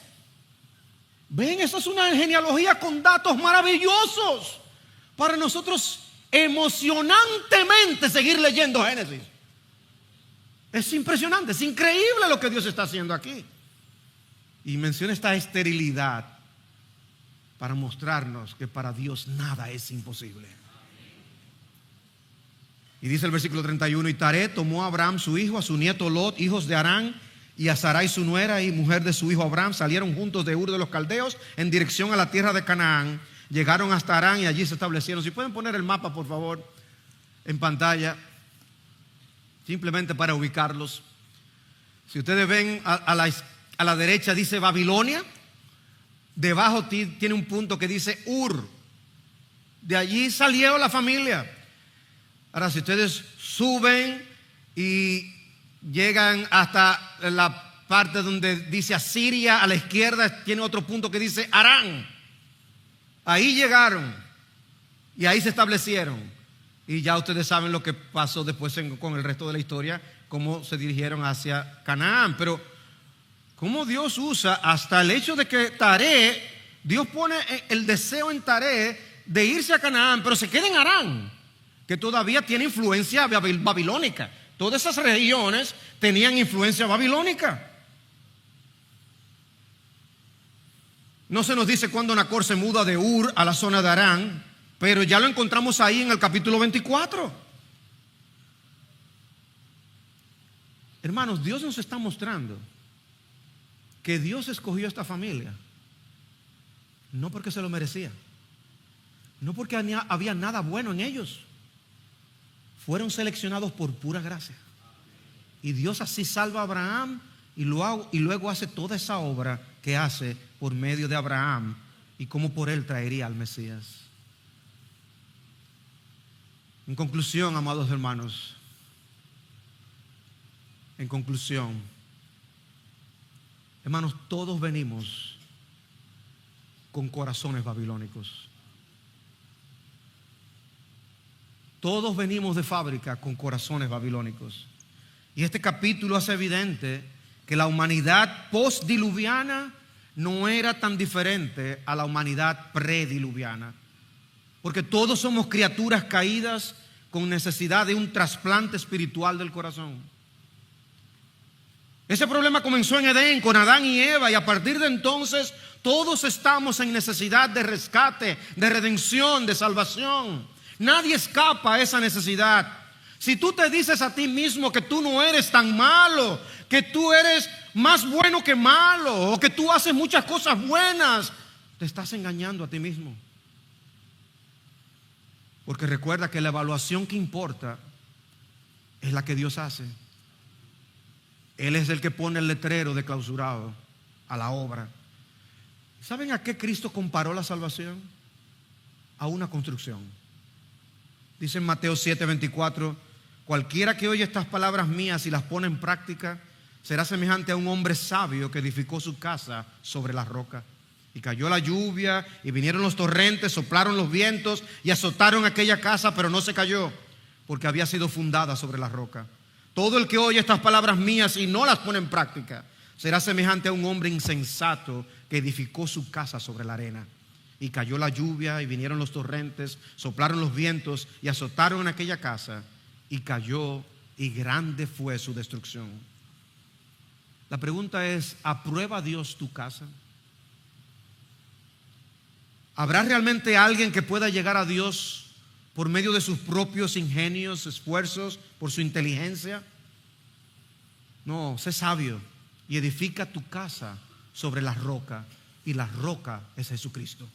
Ven, esa es una genealogía con datos maravillosos para nosotros emocionantemente seguir leyendo Génesis. Es impresionante, es increíble lo que Dios está haciendo aquí. Y menciona esta esterilidad para mostrarnos que para Dios nada es imposible. Y dice el versículo 31: y Taré tomó a Abraham su hijo, a su nieto Lot, hijos de Harán, y a Sarai su nuera y mujer de su hijo Abraham. Salieron juntos de Ur de los Caldeos en dirección a la tierra de Canaán. Llegaron hasta Harán y allí se establecieron. Si pueden poner el mapa, por favor, en pantalla, simplemente para ubicarlos. Si ustedes ven a la derecha dice Babilonia. Debajo tiene un punto que dice Ur. De allí salió la familia. Ahora, si ustedes suben y llegan hasta la parte donde dice Asiria, a la izquierda tiene otro punto que dice Harán. Ahí llegaron y ahí se establecieron. Y ya ustedes saben lo que pasó después con el resto de la historia, cómo se dirigieron hacia Canaán. Pero cómo Dios usa hasta el hecho de que Taré, Dios pone el deseo en Taré de irse a Canaán, pero se queda en Harán, que todavía tiene influencia babilónica. Todas esas regiones tenían influencia babilónica. No se nos dice cuándo Nacor se muda de Ur a la zona de Harán, pero ya lo encontramos ahí en el capítulo 24. Hermanos, Dios nos está mostrando que Dios escogió a esta familia no porque se lo merecía, no porque había nada bueno en ellos. Fueron seleccionados por pura gracia. Y Dios así salva a Abraham y luego hace toda esa obra que hace por medio de Abraham y cómo por él traería al Mesías. En conclusión, amados hermanos, hermanos, todos venimos con corazones babilónicos. Todos venimos de fábrica con corazones babilónicos. Y este capítulo hace evidente que la humanidad postdiluviana no era tan diferente a la humanidad prediluviana. Porque todos somos criaturas caídas con necesidad de un trasplante espiritual del corazón. Ese problema comenzó en Edén con Adán y Eva, y a partir de entonces todos estamos en necesidad de rescate, de redención, de salvación. Nadie escapa a esa necesidad. Si tú te dices a ti mismo que tú no eres tan malo, que tú eres más bueno que malo, o que tú haces muchas cosas buenas, te estás engañando a ti mismo. Porque recuerda que la evaluación que importa es la que Dios hace. Él es el que pone el letrero de clausurado a la obra. ¿Saben a qué Cristo comparó la salvación? A una construcción. Dice en Mateo 7:24: cualquiera que oye estas palabras mías y las pone en práctica será semejante a un hombre sabio que edificó su casa sobre la roca. Y cayó la lluvia y vinieron los torrentes, soplaron los vientos y azotaron aquella casa, pero no se cayó, porque había sido fundada sobre la roca. Todo el que oye estas palabras mías y no las pone en práctica será semejante a un hombre insensato que edificó su casa sobre la arena. Y cayó la lluvia y vinieron los torrentes, soplaron los vientos y azotaron en aquella casa, y cayó, y grande fue su destrucción. La pregunta es: ¿aprueba Dios tu casa? ¿Habrá realmente alguien que pueda llegar a Dios por medio de sus propios ingenios, esfuerzos, por su inteligencia? No, sé sabio y edifica tu casa sobre la roca, y la roca es Jesucristo.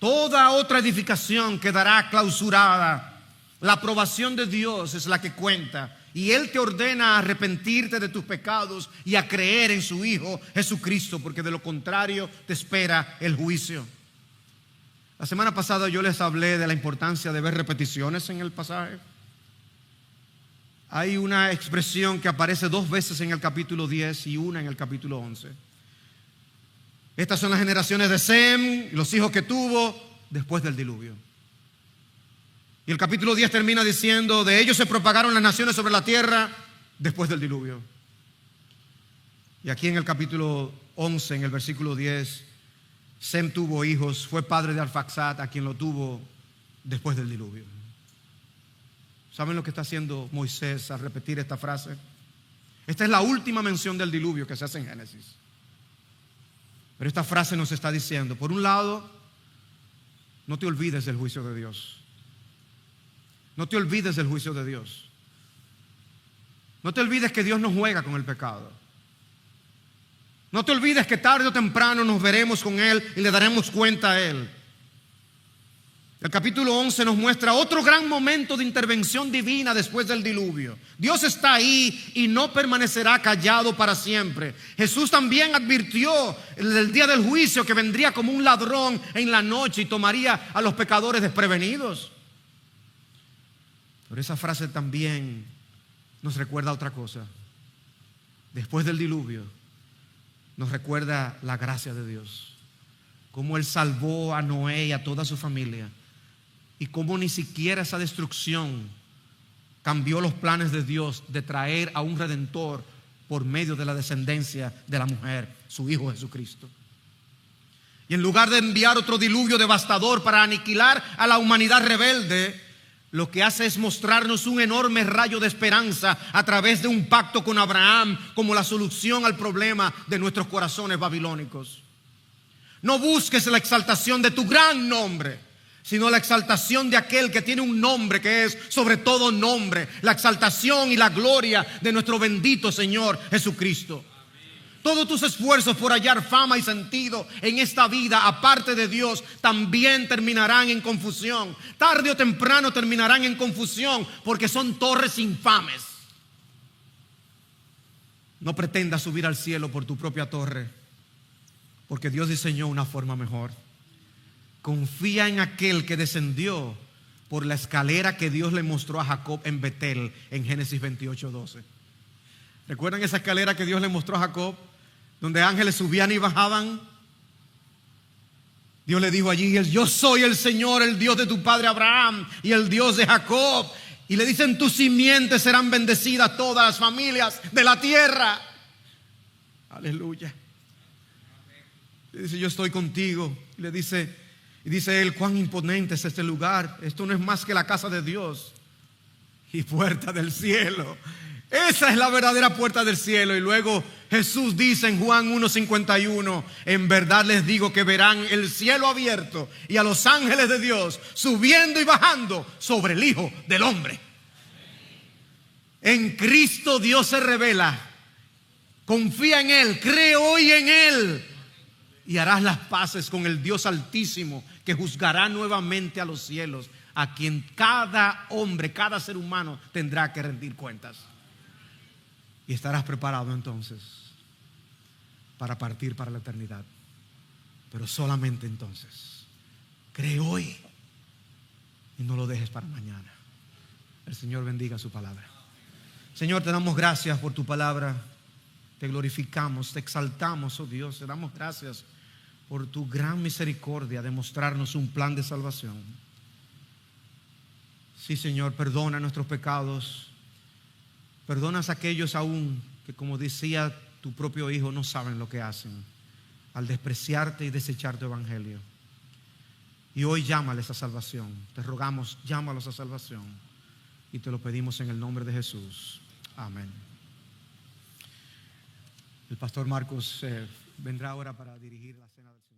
Toda otra edificación quedará clausurada. La aprobación de Dios es la que cuenta, y Él te ordena a arrepentirte de tus pecados y a creer en su Hijo Jesucristo, porque de lo contrario te espera el juicio. La semana pasada yo les hablé de la importancia de ver repeticiones en el pasaje. Hay una expresión que aparece 2 veces en el capítulo 10 y una en el capítulo 11. Estas son las generaciones de Sem, los hijos que tuvo después del diluvio. Y el capítulo 10 termina diciendo: de ellos se propagaron las naciones sobre la tierra después del diluvio. Y aquí en el capítulo 11, en el versículo 10, Sem tuvo hijos, fue padre de Arfaxad, a quien lo tuvo después del diluvio. ¿Saben lo que está haciendo Moisés al repetir esta frase? Esta es la última mención del diluvio que se hace en Génesis. Pero esta frase nos está diciendo, por un lado, no te olvides del juicio de Dios. No te olvides del juicio de Dios. No te olvides que Dios no juega con el pecado. No te olvides que tarde o temprano nos veremos con Él y le daremos cuenta a Él. El capítulo 11 nos muestra otro gran momento de intervención divina después del diluvio. Dios está ahí y no permanecerá callado para siempre. Jesús también advirtió en el día del juicio que vendría como un ladrón en la noche y tomaría a los pecadores desprevenidos. Pero esa frase también nos recuerda otra cosa. Después del diluvio nos recuerda la gracia de Dios, cómo Él salvó a Noé y a toda su familia, y cómo ni siquiera esa destrucción cambió los planes de Dios de traer a un redentor por medio de la descendencia de la mujer, su Hijo Jesucristo. Y en lugar de enviar otro diluvio devastador para aniquilar a la humanidad rebelde, lo que hace es mostrarnos un enorme rayo de esperanza a través de un pacto con Abraham como la solución al problema de nuestros corazones babilónicos. No busques la exaltación de tu gran nombre, sino la exaltación de aquel que tiene un nombre que es sobre todo nombre, la exaltación y la gloria de nuestro bendito Señor Jesucristo. Todos tus esfuerzos por hallar fama y sentido en esta vida, aparte de Dios, también terminarán en confusión. Tarde o temprano terminarán en confusión, porque son torres infames. No pretendas subir al cielo por tu propia torre, porque Dios diseñó una forma mejor. Confía en aquel que descendió por la escalera que Dios le mostró a Jacob en Betel, en Génesis 28:12. ¿Recuerdan esa escalera que Dios le mostró a Jacob? Donde ángeles subían y bajaban. Dios le dijo allí: yo soy el Señor, el Dios de tu padre Abraham y el Dios de Jacob. Y le dicen: tus simientes serán bendecidas todas las familias de la tierra. Aleluya. Le dice: yo estoy contigo. Y dice él: cuán imponente es este lugar. Esto no es más que la casa de Dios. y puerta del cielo. Esa es la verdadera puerta del cielo. Y luego Jesús dice en Juan 1:51, en verdad les digo que verán el cielo abierto y a los ángeles de Dios subiendo y bajando sobre el Hijo del Hombre. En Cristo Dios se revela. Confía en Él, cree hoy en Él y harás las paces con el Dios Altísimo, que juzgará nuevamente a los cielos, a quien cada hombre, cada ser humano tendrá que rendir cuentas. Y estarás preparado entonces para partir para la eternidad. Pero solamente entonces. Cree hoy y no lo dejes para mañana. El Señor bendiga su palabra. Señor, te damos gracias por tu palabra. Te glorificamos, te exaltamos, oh Dios. Te damos gracias por tu gran misericordia de mostrarnos un plan de salvación. Sí, Señor, perdona nuestros pecados. Perdonas a aquellos aún que, como decía tu propio Hijo, no saben lo que hacen al despreciarte y desechar tu evangelio. Y hoy llámales a salvación. Te rogamos, llámalos a salvación. Y te lo pedimos en el nombre de Jesús. Amén. El pastor Marcos vendrá ahora para dirigir la cena del Señor.